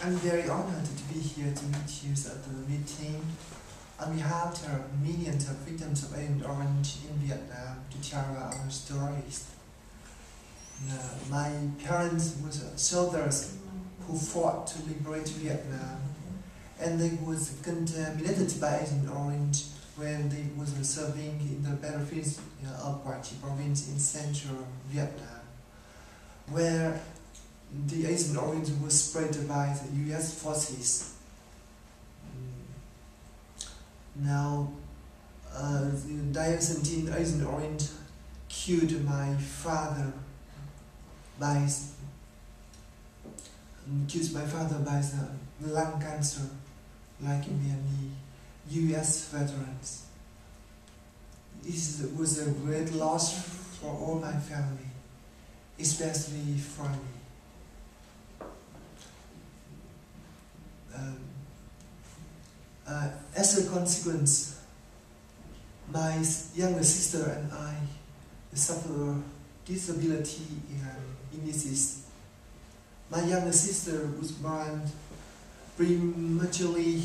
I'm very honored to be here to meet you at the meeting on behalf of millions of victims of Agent Orange in Vietnam to tell our stories. My parents were soldiers who fought to liberate Vietnam, and they was contaminated by Agent Orange when they was serving in the battlefields of Quang Tri province in central Vietnam, where the Agent Orange was spread by the US forces. Now, the Diocesan Agent Orange killed my father by the lung cancer, like many US veterans. This was a great loss for all my family, especially for me. As a consequence, my younger sister and I suffer disability in disease. My younger sister was born prematurely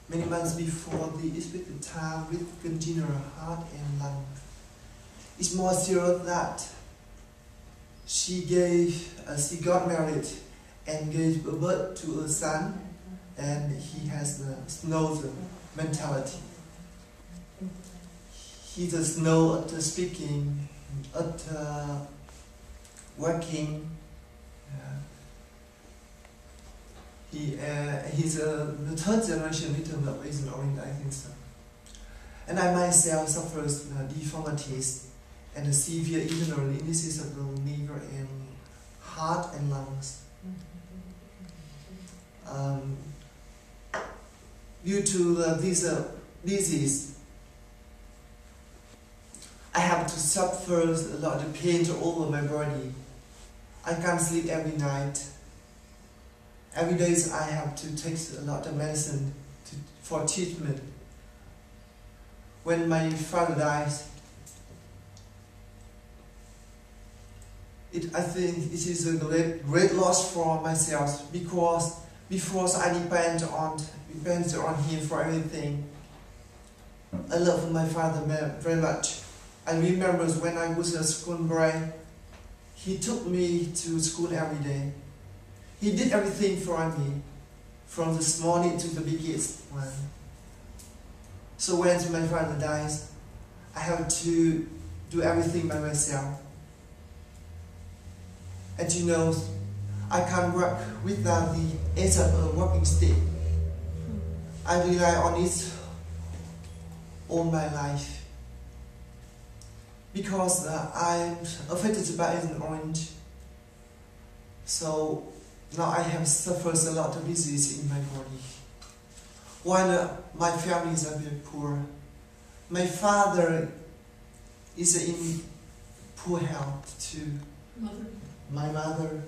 many months before the expected time with congenital heart and lung. It's more serious that she got married and gave birth to a son, and he has the snow mentality. He does know at speaking, at working. He's the third generation victim of Agent Orange, I think so. And I myself suffers deformities and severe internal illnesses of the liver and heart and lungs. Due to this disease, I have to suffer a lot of pain all over my body. I can't sleep every night. Every day I have to take a lot of medicine for treatment. When my father dies, I think it is a great loss for myself, because before I depend on him for everything. I love my father very much. I remember when I was a school boy, he took me to school every day. He did everything for me, from the smallest to the biggest one. So when my father dies, I have to do everything by myself. And you know, I can't work without the aid of a walking stick. I rely on it all my life, because I'm affected by Agent Orange. So now I have suffered a lot of disease in my body. While my family is very poor, my father is in poor health too. My mother,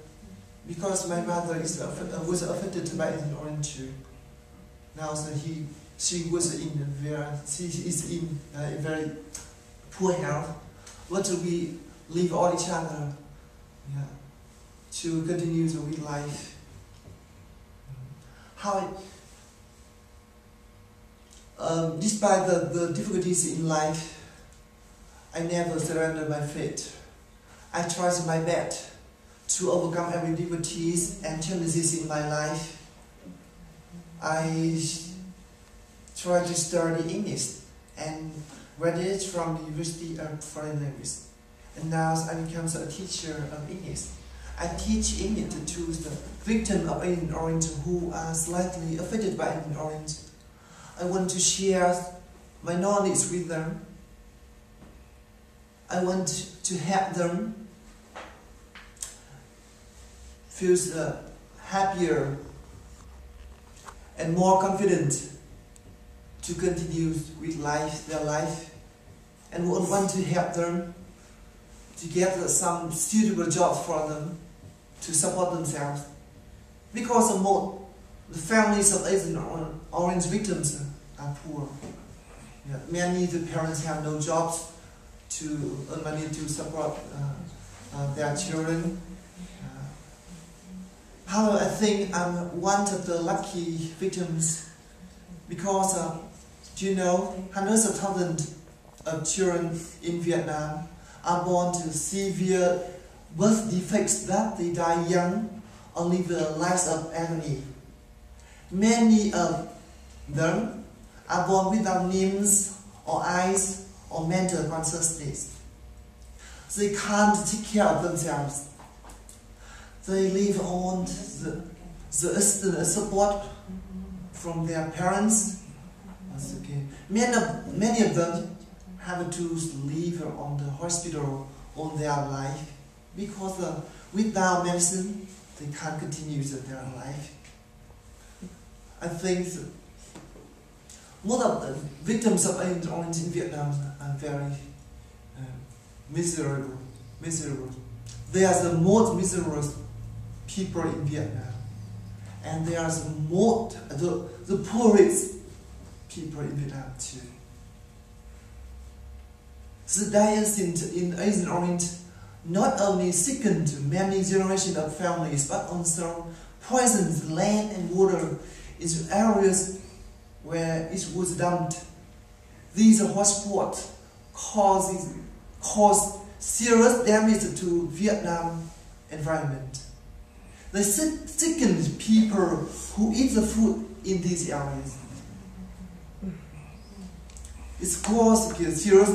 because my mother was affected by Agent Orange too. Now she is in a very poor health, but we leave all each other to continue with life. Despite the difficulties in life, I never surrender my faith. I try my best to overcome every difficulties and challenges in my life. I try to study English and graduate from the University of Foreign Language. And now I become a teacher of English. I teach English to the victims of Agent Orange who are slightly affected by Agent Orange. I want to share my knowledge with them. I want to help them feel happier and more confident to continue with their life, and want to help them to get some suitable jobs for them to support themselves. Because the families of Agent Orange victims are poor. Many of the parents have no jobs to earn money to support their children. However, I think I'm one of the lucky victims because, hundreds of thousands of children in Vietnam are born to severe birth defects that they die young or live their lives of agony. Many of them are born without limbs or eyes or mental consciousness. They can't take care of themselves. They live on the external support from their parents. Many of them have to live on the hospital all their life because without medicine they can't continue their life. I think most of the victims of Agent Orange in Vietnam are very miserable. They are the most miserable people in Vietnam, and they are the poorest people in Vietnam too. The diets in Agent Orange not only sickened many generations of families, but also poisoned land and water into areas where it was dumped. These hotspots caused serious damage to Vietnam environment. They sickened people who eat the food in these areas. It caused a serious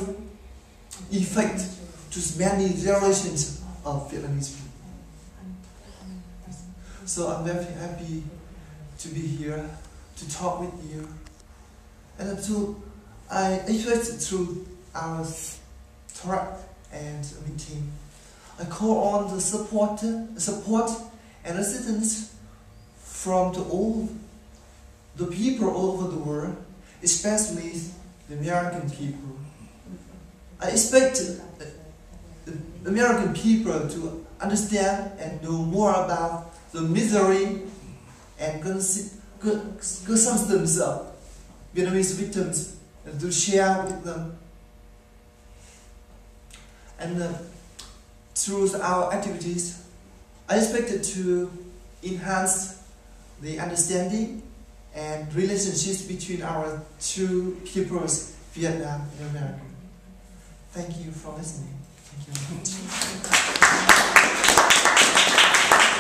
effect to many generations of Vietnamese people. So I'm very happy to be here to talk with you, and I expect through our talk and meeting, I call on the support and assistance from all the people all over the world, especially the American people. I expect the American people to understand and know more about the misery and circumstances of Vietnamese victims and to share with them. And through our activities, I expect to enhance the understanding and relationships between our two peoples, Vietnam and America. Thank you for listening. Thank you very much.